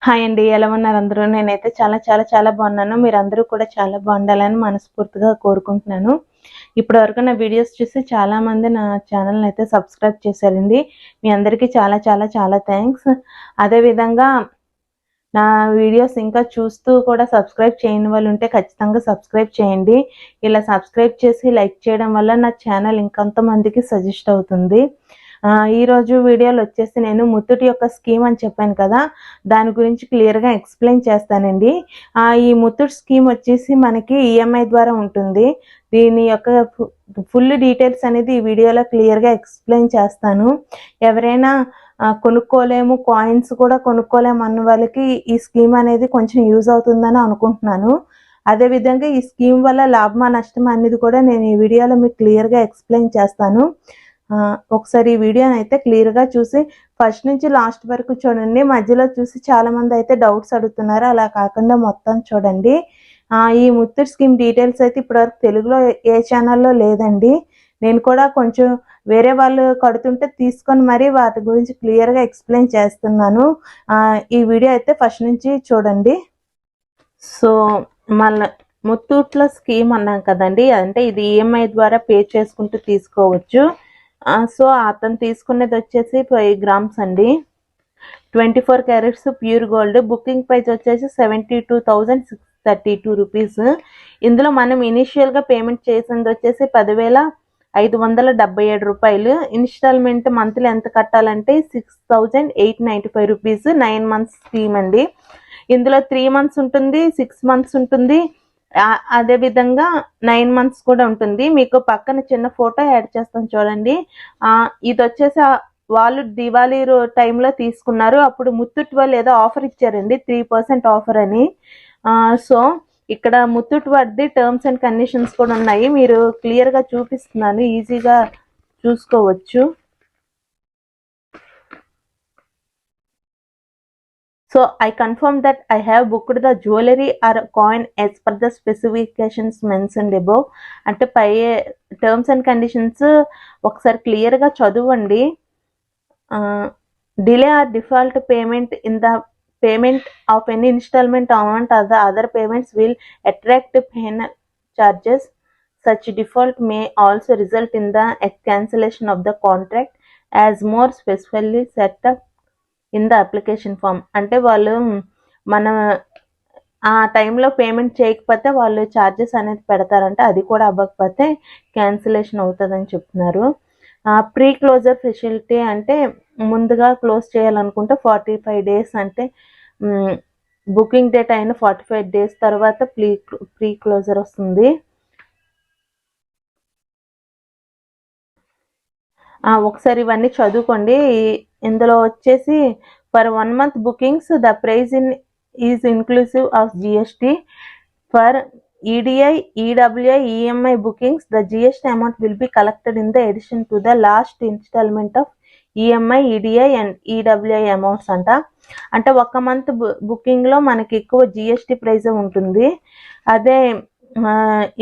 Hi అండి, ఎలా ఉన్నారు అందరూ? నేనైతే చాలా చాలా చాలా బాగున్నాను. మీరందరూ కూడా చాలా బాగుండాలని మనస్ఫూర్తిగా కోరుకుంటున్నాను. ఇప్పటి వరకు నా వీడియోస్ చూసి చాలామంది నా ఛానల్ని అయితే సబ్స్క్రైబ్ చేశారండి. మీ అందరికీ చాలా చాలా చాలా థ్యాంక్స్. అదేవిధంగా నా వీడియోస్ ఇంకా చూస్తూ కూడా సబ్స్క్రైబ్ చేయని వాళ్ళు ఉంటే ఖచ్చితంగా సబ్స్క్రైబ్ చేయండి. ఇలా సబ్స్క్రైబ్ చేసి లైక్ చేయడం వల్ల నా ఛానల్ ఇంకొంతమందికి సజెస్ట్ అవుతుంది. ఈరోజు వీడియోలో వచ్చేసి నేను ముత్తూట్ యొక్క స్కీమ్ అని చెప్పాను కదా, దాని గురించి క్లియర్గా ఎక్స్ప్లెయిన్ చేస్తానండి. ఈ ముత్తూట్ స్కీమ్ వచ్చేసి మనకి ఈఎంఐ ద్వారా ఉంటుంది. దీని యొక్క ఫుల్ డీటెయిల్స్ అనేది ఈ వీడియోలో క్లియర్గా ఎక్స్ప్లెయిన్ చేస్తాను. ఎవరైనా కొనుక్కోలేము, కాయిన్స్ కూడా కొనుక్కోలేము అన్న వాళ్ళకి ఈ స్కీమ్ అనేది కొంచెం యూజ్ అవుతుందని అనుకుంటున్నాను. అదేవిధంగా ఈ స్కీమ్ వల్ల లాభమా నష్టమా అనేది కూడా నేను ఈ వీడియోలో మీకు క్లియర్గా ఎక్స్ప్లెయిన్ చేస్తాను. ఒకసారి ఈ వీడియోని అయితే క్లియర్గా చూసి ఫస్ట్ నుంచి లాస్ట్ వరకు చూడండి. మధ్యలో చూసి చాలామంది అయితే డౌట్స్ అడుగుతున్నారు, అలా కాకుండా మొత్తం చూడండి. ఈ ముత్తూట్ స్కీమ్ డీటెయిల్స్ అయితే ఇప్పటివరకు తెలుగులో ఏ ఛానల్లో లేదండి. నేను కూడా కొంచెం వేరే వాళ్ళు కడుతుంటే తీసుకొని మరీ వాటి గురించి క్లియర్గా ఎక్స్ప్లెయిన్ చేస్తున్నాను. ఈ వీడియో అయితే ఫస్ట్ నుంచి చూడండి. సో మళ్ళీ ముత్తూట్లో స్కీమ్ అన్నాం కదండి, అంటే ఇది ఈఎంఐ ద్వారా పే చేసుకుంటూ తీసుకోవచ్చు. సో అతను తీసుకునేది వచ్చేసి 5 grams అండి, 24 carats pure gold. Booking price వచ్చేసి 72,632 రూపీస్. ఇందులో మనం ఇనిషియల్గా పేమెంట్ చేసింది వచ్చేసి 10,577 రూపాయలు. ఇన్స్టాల్మెంట్ మంత్లీ ఎంత కట్టాలంటే 6,895 రూపీస్. 9 months స్కీమ్ అండి. ఇందులో 3 months ఉంటుంది, 6 months ఉంటుంది, అదేవిధంగా 9 months కూడా ఉంటుంది. మీకు పక్కన చిన్న ఫోటో యాడ్ చేస్తాను చూడండి. ఇది వచ్చేసి వాళ్ళు దివాళీ టైంలో తీసుకున్నారు. అప్పుడు ముత్తూట్ వాళ్ళు ఏదో ఆఫర్ ఇచ్చారండి, 3% ఆఫర్ అని. సో ఇక్కడ ముత్తూట్ వాడిది టర్మ్స్ అండ్ కండిషన్స్ కూడా ఉన్నాయి, మీరు క్లియర్గా చూపిస్తున్నాను, ఈజీగా చూసుకోవచ్చు. So I confirm that I have booked the jewelry or coin as per the specifications mentioned above. అంటే పై టర్మ్స్ అండ్ కండిషన్స్ ఒకసారి క్లియర్గా చదవండి. Delay or default payment in the payment of any instalment amount or the other payments will attract penal charges. Such default may also result in the cancellation of the contract as more specifically set up in the application form. అంటే వాళ్ళు మన ఆ టైంలో payment చేయకపోతే వాళ్ళు charges అనేది పెడతారంటే, అది కూడా అవ్వకపోతే క్యాన్సిలేషన్ అవుతుందని చెప్తున్నారు. ప్రీ క్లోజర్ ఫెసిలిటీ అంటే ముందుగా క్లోజ్ చేయాలనుకుంటే 45 days, అంటే బుకింగ్ డేట్ అయిన 45 days తర్వాత ప్రీ క్లోజర్ వస్తుంది. ఒకసారి ఇవన్నీ చదువుకోండి. ఇందులో వచ్చేసి for 1 month bookings the price is inclusive of GST. For EDI, EWI, EMI bookings the GST amount will be collected in the addition to the last instalment of EMI, EDI and EWI amounts అంట. అంటే 1 month బుకింగ్లో మనకి ఎక్కువ GST ప్రైజే ఉంటుంది. అదే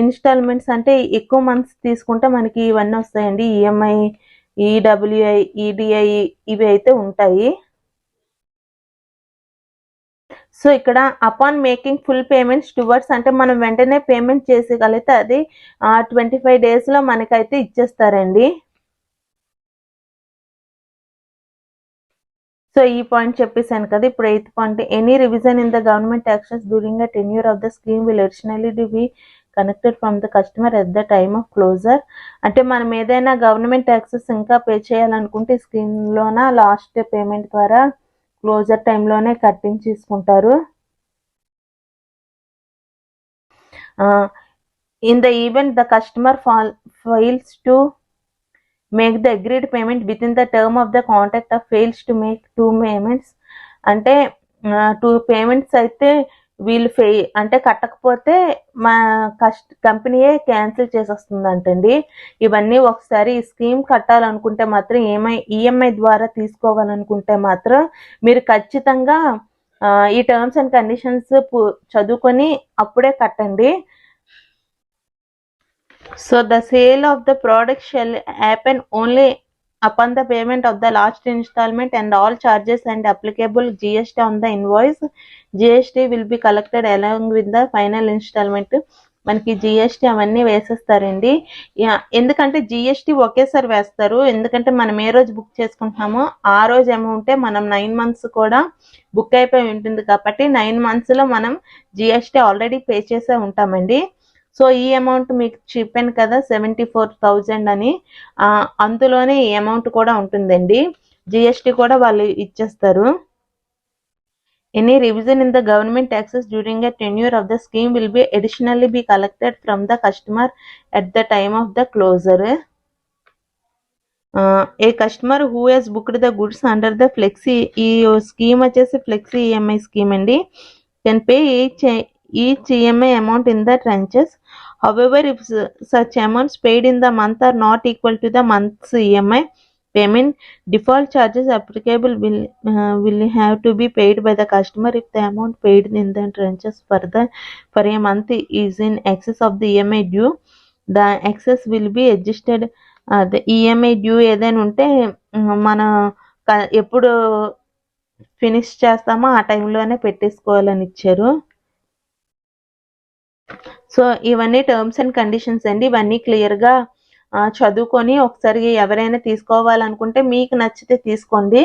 instalments అంటే ఎక్కువ months తీసుకుంటే మనకి ఇవన్నీ వస్తాయండి, ఈఎంఐ, ఈడబ్ల్యూఐ, ఈడిఐ ఇవి అయితే ఉంటాయి. సో ఇక్కడ upon making full payments towards, అంటే మనం వెంటనే పేమెంట్ చేసేయగలిగితే అది 25 daysలో మనకైతే ఇచ్చేస్తారండి. సో ఈ పాయింట్ చెప్పేసాను కదా. ఇప్పుడు 8th point, any revision in the government actions during the tenure of the scheme will additionally be connected from the customer at the time of closure. అంటే మనం ఏదైనా గవర్నమెంట్ ట్యాక్సెస్ ఇంకా పే చేయాలనుకుంటే స్కీమ్లోన లాస్ట్ పేమెంట్ ద్వారా closure టైంలోనే కట్టించేసుకుంటారు. In the event the customer fails to make the agreed payment within the term of the contract of fails to make 2 payments, అంటే 2 payments అయితే వీళ్ళు అంటే కట్టకపోతే మా కంపెనీయే క్యాన్సిల్ చేసేస్తుందంటండి. ఇవన్నీ ఒకసారి ఈ స్కీమ్ కట్టాలనుకుంటే మాత్రం ఈఎంఐ ద్వారా తీసుకోవాలనుకుంటే మాత్రం మీరు ఖచ్చితంగా ఈ టర్మ్స్ అండ్ కండిషన్స్ చదువుకొని అప్పుడే కట్టండి. So the sale of the product shall happen only upon the payment of the last installment and all charges and applicable GST on the invoice, GST will be collected along with the final installment. మనకి GST అవన్నీ వేసేస్తారండి. ఎందుకంటే GST ఒకేసారి వేస్తారు, ఎందుకంటే మనం ఏ రోజు book చేసుకుంటున్నామో ఆ రోజు అమౌంటే మనం 9 months కూడా బుక్ అయిపోయి ఉంటుంది కాబట్టి 9 monthsలో మనం జిఎస్టీ ఆల్రెడీ పే చేసే ఉంటామండి. సో ఈ అమౌంట్ మీకు చెప్పాను కదా 74,000 అని, అందులోనే ఈ అమౌంట్ కూడా ఉంటుందండి. జిఎస్టీ కూడా వాళ్ళు ఇచ్చేస్తారు. Any revision in the government taxes during a tenure of the scheme will be additionally be collected from the customer at the time of the closure. A customer who has booked the goods under the flexi scheme వచ్చేసి flexi EMI scheme అండి, can pay each EMI amount in the tranches. However, if such amounts paid in the month are not equal to the month's EMI payment, default charges applicable will have to be paid by the customer if the amount paid in the tranches for a month is in excess of the EMI due. The excess will be adjusted. The EMI due ఏదైనా ఉంటే మనం ఎప్పుడు finish చేస్తామో ఆ టైంలోనే పెట్టేసుకోవాలని ఇచ్చారు. So ఇవన్నీ terms and conditions అండి. ఇవన్నీ క్లియర్గా చదువుకొని ఒకసారి ఎవరైనా తీసుకోవాలనుకుంటే మీకు నచ్చితే తీసుకోండి.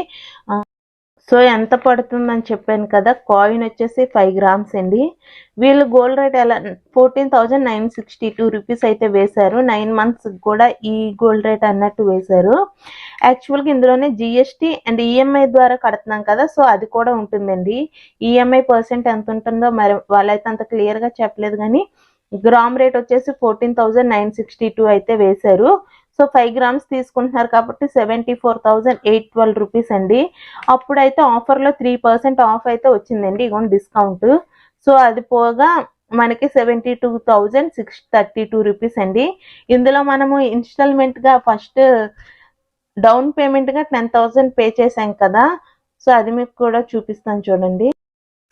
సో ఎంత పడుతుందని చెప్పాను కదా, కాయిన్ వచ్చేసి 5 grams అండి. వీళ్ళు గోల్డ్ రేట్ ఎలా 14,962 రూపీస్ అయితే వేశారు. 9 months కూడా ఈ గోల్డ్ రేట్ అన్నట్టు వేశారు. యాక్చువల్గా ఇందులోనే జిఎస్టీ అండ్ ఈఎంఐ ద్వారా కడుతున్నాం కదా, సో అది కూడా ఉంటుందండి. ఈఎంఐ % ఎంత ఉంటుందో మరి వాళ్ళైతే అంత క్లియర్గా చెప్పలేదు, కానీ గ్రామ్ రేట్ వచ్చేసి 14,962 అయితే వేశారు. సో 5 grams తీసుకుంటున్నారు కాబట్టి 74,812 రూపీస్ అండి. అప్పుడైతే ఆఫర్లో 3% ఆఫ్ అయితే వచ్చిందండి, ఇగోండి డిస్కౌంట్. సో అది పోగా మనకి 72,632 రూపీస్ అండి. ఇందులో మనము ఇన్స్టాల్మెంట్గా ఫస్ట్ డౌన్ పేమెంట్గా 10,000 పే చేసాం కదా, సో అది మీకు కూడా చూపిస్తాను చూడండి.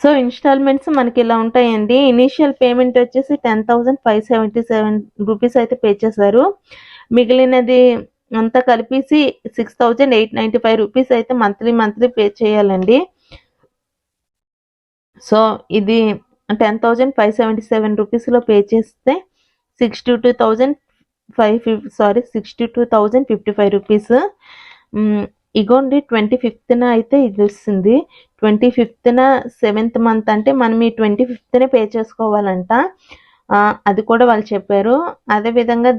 సో ఇన్స్టాల్మెంట్స్ మనకి ఇలా ఉంటాయండి. ఇనీషియల్ పేమెంట్ వచ్చేసి 10,577 రూపీస్ అయితే పే చేశారు. మిగిలినది అంతా కలిపేసి 6,895 రూపీస్ అయితే మంత్లీ పే చేయాలండి. సో ఇది 10,577 రూపీస్లో పే చేస్తే 62,055 రూపీస్. ఇగోండి 25th అయితే ఇది వస్తుంది. 25th 7th month అంటే మనం ఈ 25th పే చేసుకోవాలంట, అది కూడా వాళ్ళు చెప్పారు. అదేవిధంగా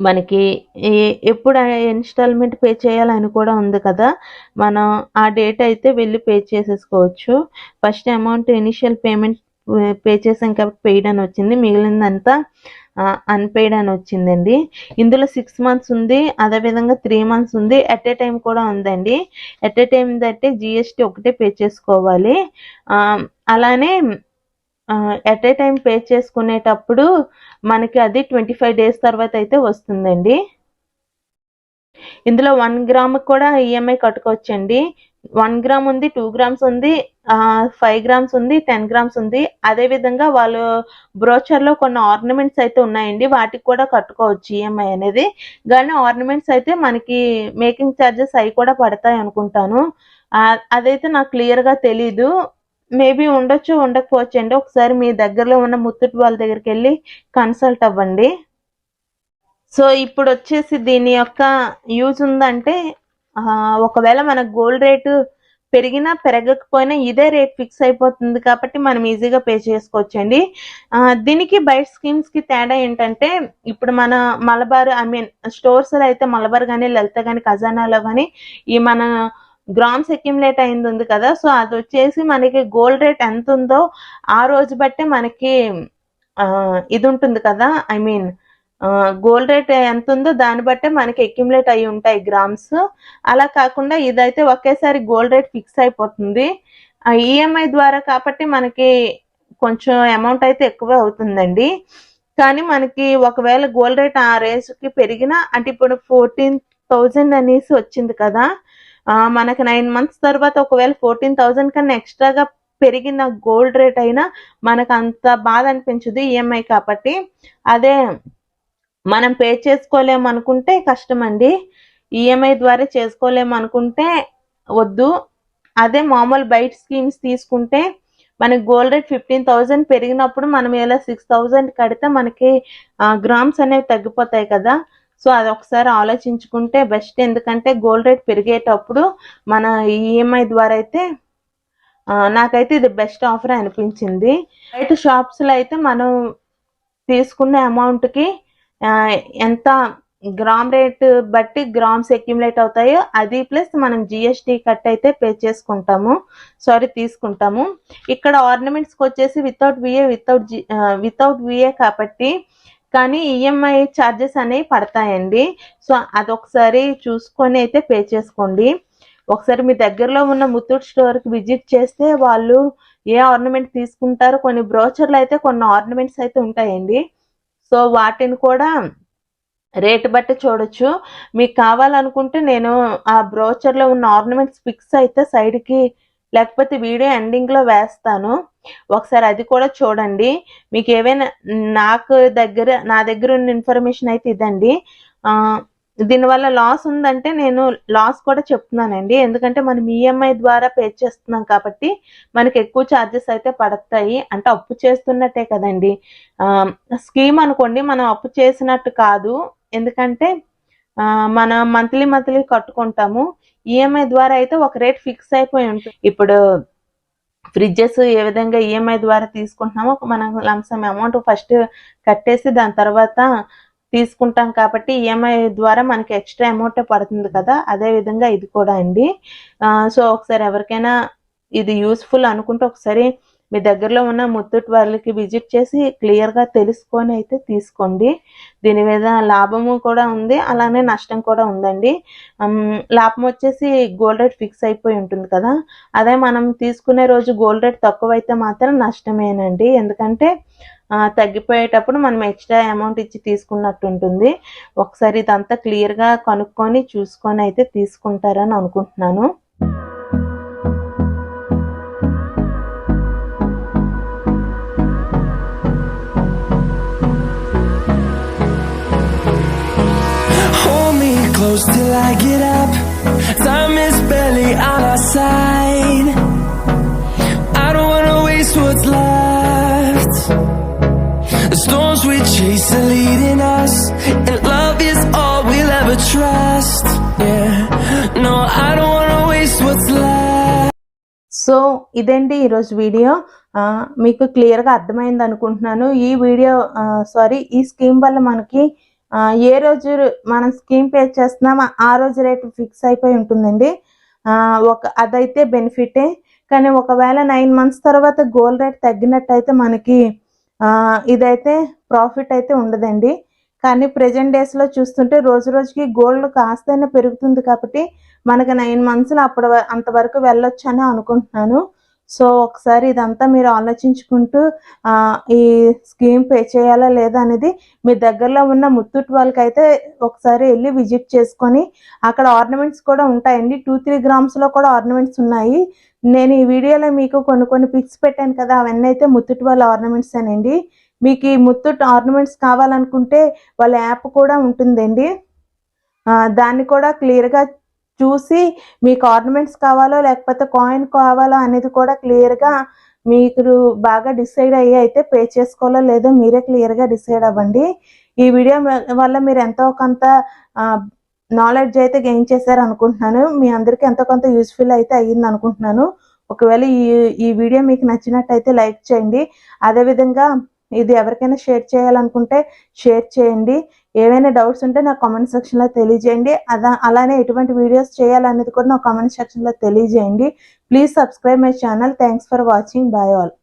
మనకి ఎప్పుడు ఇన్స్టాల్మెంట్ పే చేయాలని కూడా ఉంది కదా, మనం ఆ డేట్ అయితే వెళ్ళి పే చేసేసుకోవచ్చు. First amount initial payment pay చేసాం కాబట్టి పెయిడ్ అని వచ్చింది, మిగిలిందంతా అన్పెయిడ్ అని వచ్చిందండి. ఇందులో 6 months ఉంది, అదేవిధంగా 3 months ఉంది, ఎట్ ఏ టైం కూడా ఉందండి. ఎట్ ఏ టైం అంటే జిఎస్టీ ఒకటే పే చేసుకోవాలి. అలానే ఎట్ ఏ టైం పే చేసుకునేటప్పుడు మనకి అది 25 days తర్వాత అయితే వస్తుందండి. ఇందులో 1 gram కూడా ఈఎంఐ కట్టుకోవచ్చండి. 1 gram ఉంది, 2 grams ఉంది, 5 grams ఉంది, 10 grams ఉంది. అదేవిధంగా వాళ్ళు బ్రోచర్లో కొన్ని ఆర్నమెంట్స్ అయితే ఉన్నాయండి, వాటికి కూడా కట్టుకోవచ్చు ఈఎంఐ అనేది. కానీ ఆర్నమెంట్స్ అయితే మనకి మేకింగ్ ఛార్జెస్ అవి కూడా పడతాయి అనుకుంటాను, అదైతే నాకు క్లియర్గా తెలీదు. మేబీ ఉండొచ్చు, ఉండకపోవచ్చు అండి. ఒకసారి మీ దగ్గరలో ఉన్న ముత్తూట్ వాళ్ళ దగ్గరికి వెళ్ళి కన్సల్ట్ అవ్వండి. సో ఇప్పుడు వచ్చేసి దీని యొక్క యూజ్ ఉందంటే, ఒకవేళ మన గోల్డ్ రేటు పెరిగినా పెరగకపోయినా ఇదే రేట్ ఫిక్స్ అయిపోతుంది కాబట్టి మనం ఈజీగా పే చేసుకోవచ్చండి. దీనికి బయట స్కీమ్స్కి తేడా ఏంటంటే, ఇప్పుడు మన మలబార్ స్టోర్స్లో అయితే మలబార్ కానీ లలిత కానీ ఖజానాలో కానీ ఈ మన గ్రామ్స్ అక్యుములేట్ అయింది ఉంది కదా, సో అది వచ్చేసి మనకి గోల్డ్ రేట్ ఎంత ఉందో ఆ రోజు బట్టే మనకి ఇది ఉంటుంది కదా, గోల్డ్ రేట్ ఎంత ఉందో దాన్ని బట్టే మనకి అక్యుములేట్ అయి ఉంటాయి గ్రామ్స్. అలా కాకుండా ఇదైతే ఒకేసారి గోల్డ్ రేట్ ఫిక్స్ అయిపోతుంది. ఈఎంఐ ద్వారా కాబట్టి మనకి కొంచెం అమౌంట్ అయితే ఎక్కువ అవుతుందండి. కానీ మనకి ఒకవేళ గోల్డ్ రేట్ ఆ రేంజ్కి పెరిగినా, అంటే ఇప్పుడు 14,000 అనేసి వచ్చింది కదా, మనకి 9 months తర్వాత ఒకవేళ 14,000 కన్నా ఎక్స్ట్రాగా పెరిగిన గోల్డ్ రేట్ అయినా మనకు అంత బాధ అనిపించదు ఈఎంఐ కాబట్టి. అదే మనం పే చేసుకోలేము అనుకుంటే కష్టం అండి. ఈఎంఐ ద్వారా చేసుకోలేము అనుకుంటే వద్దు. అదే మామూలు బయట స్కీమ్స్ తీసుకుంటే మనకి గోల్డ్ రేట్ 15,000 పెరిగినప్పుడు మనం ఇలా 6,000 కడితే మనకి గ్రామ్స్ అనేవి తగ్గిపోతాయి కదా. సో అది ఒకసారి ఆలోచించుకుంటే బెస్ట్. ఎందుకంటే గోల్డ్ రేట్ పెరిగేటప్పుడు మన ఈఎంఐ ద్వారా అయితే నాకైతే ఇది బెస్ట్ ఆఫర్ అనిపించింది. బయట షాప్స్లో అయితే మనం తీసుకున్న అమౌంట్కి ఎంత గ్రామ్ రేట్ బట్టి గ్రామ్స్ అక్యుములేట్ అవుతాయో అది ప్లస్ మనం జిఎస్టీ కట్ అయితే పే చేసుకుంటాము, తీసుకుంటాము. ఇక్కడ ఆర్నమెంట్స్కి వచ్చేసి వితౌట్ విఏ కాబట్టి కానీ ఈఎంఐ ఛార్జెస్ అనేవి పడతాయండి. సో అదొకసారి చూసుకొని అయితే పే చేసుకోండి. ఒకసారి మీ దగ్గరలో ఉన్న ముత్తూట్ స్టోర్కి విజిట్ చేస్తే వాళ్ళు ఏ ఆర్నమెంట్ తీసుకుంటారో కొన్ని బ్రోచర్లు అయితే కొన్ని ఆర్నమెంట్స్ అయితే ఉంటాయండి. సో వాటిని కూడా రేటు బట్టి చూడొచ్చు. మీకు కావాలనుకుంటే నేను ఆ బ్రోచర్లో ఉన్న ఆర్నమెంట్స్ పిక్స్ అయితే సైడ్కి లేకపోతే వీడియో ఎండింగ్లో వేస్తాను, ఒకసారి అది కూడా చూడండి. మీకు ఏవైనా నా దగ్గర ఉన్న ఇన్ఫర్మేషన్ అయితే ఇదండి. దీనివల్ల లాస్ ఉందంటే నేను లాస్ కూడా చెప్తున్నానండి. ఎందుకంటే మనం ఈఎంఐ ద్వారా పే చేస్తున్నాం కాబట్టి మనకి ఎక్కువ ఛార్జెస్ అయితే పడతాయి. అంటే అప్పు చేస్తున్నట్టే కదండి. స్కీమ్ అనుకోండి, మనం అప్పు చేసినట్టు కాదు. ఎందుకంటే మనం మంత్లీ కట్టుకుంటాము. ఈఎంఐ ద్వారా అయితే ఒక రేట్ ఫిక్స్ అయిపోయి ఉంటుంది. ఇప్పుడు ఫ్రిడ్జెస్ ఏ విధంగా ఈఎంఐ ద్వారా తీసుకుంటున్నామో మనం లంసమ్ అమౌంట్ ఫస్ట్ కట్టేసి దాని తర్వాత తీసుకుంటాం కాబట్టి ఈఎంఐ ద్వారా మనకి ఎక్స్ట్రా అమౌంట్ పడుతుంది కదా. అదే విధంగా ఇది కూడా అండి. సో ఒకసారి ఎవరికైనా ఇది యూస్ఫుల్ అనుకుంటే ఒకసారి మీ దగ్గరలో ఉన్న ముత్తూట్ వాళ్ళకి విజిట్ చేసి క్లియర్గా తెలుసుకొని అయితే తీసుకోండి. దీని మీద లాభము కూడా ఉంది, అలానే నష్టం కూడా ఉందండి. లాభం వచ్చేసి గోల్డ్ రేట్ ఫిక్స్ అయిపోయి ఉంటుంది కదా. అదే మనం తీసుకునే రోజు గోల్డ్ రేట్ తక్కువ అయితే మాత్రం నష్టమేనండి. ఎందుకంటే తగ్గిపోయేటప్పుడు మనం ఎక్స్ట్రా అమౌంట్ ఇచ్చి తీసుకున్నట్టు ఉంటుంది. ఒకసారి ఇదంతా క్లియర్గా కనుక్కొని చూసుకొని అయితే తీసుకుంటారని అనుకుంటున్నాను. Close till I get up. Time is barely on our side. I don't wanna waste what's left. The storms we chase are leading us, and love is all we'll ever trust. Yeah, no, I don't wanna waste what's left. So ఇదండి ఈరోజు video. మీకు క్లియర్గా అర్థమైంది అనుకుంటున్నాను. ఈ scheme వల్ల మనకి ఏ రోజు మనం స్కీమ్ పే చేస్తున్నామో ఆ రోజు రేటు ఫిక్స్ అయిపోయి ఉంటుందండి. అదైతే బెనిఫిటే. కానీ ఒకవేళ 9 months తర్వాత గోల్డ్ రేట్ తగ్గినట్టయితే మనకి ఇదైతే ప్రాఫిట్ అయితే ఉండదండి. కానీ ప్రెజెంట్ డేస్లో చూస్తుంటే రోజు రోజుకి గోల్డ్ కాస్తైనా పెరుగుతుంది కాబట్టి మనకి 9 monthsలో అంతవరకు వెళ్ళొచ్చు అని అనుకుంటున్నాను. సో ఒకసారి ఇదంతా మీరు ఆలోచించుకుంటూ ఈ స్కీమ్ పే చేయాలా లేదా అనేది మీ దగ్గరలో ఉన్న ముత్తూట్ వాళ్ళకైతే ఒకసారి వెళ్ళి విజిట్ చేసుకొని, అక్కడ ఆర్నమెంట్స్ కూడా ఉంటాయండి. 2-3 grams కూడా ఆర్నమెంట్స్ ఉన్నాయి. నేను ఈ వీడియోలో మీకు కొన్ని పిక్స్ పెట్టాను కదా, అవన్నీ అయితే ముత్తూట్ వాళ్ళ ఆర్నమెంట్స్ అనండి. మీకు ఈ ముత్తూట్ ఆర్నమెంట్స్ కావాలనుకుంటే వాళ్ళ యాప్ కూడా ఉంటుందండి. దాన్ని కూడా క్లియర్గా చూసి మీకు ఆర్నమెంట్స్ కావాలో లేకపోతే కాయిన్ కావాలో అనేది కూడా క్లియర్గా మీరు బాగా డిసైడ్ అయ్యి అయితే పే చేసుకోవాలో లేదో మీరే క్లియర్గా డిసైడ్ అవ్వండి. ఈ వీడియో వల్ల మీరు ఎంతో కొంత నాలెడ్జ్ అయితే గెయిన్ చేశారు అనుకుంటున్నాను. మీ అందరికీ ఎంతో కొంత యూస్ఫుల్ అయితే అయ్యింది అనుకుంటున్నాను. ఒకవేళ ఈ వీడియో మీకు నచ్చినట్టయితే లైక్ చేయండి. అదేవిధంగా ఇది ఎవరికైనా షేర్ చేయాలనుకుంటే షేర్ చేయండి. ఏవైనా డౌట్స్ ఉంటే నా కామెంట్ సెక్షన్లో తెలియజేయండి. అలానే ఎటువంటి వీడియోస్ చేయాలనేది కూడా నా కామెంట్ సెక్షన్లో తెలియజేయండి. Please subscribe my channel. Thanks for watching. Bye all.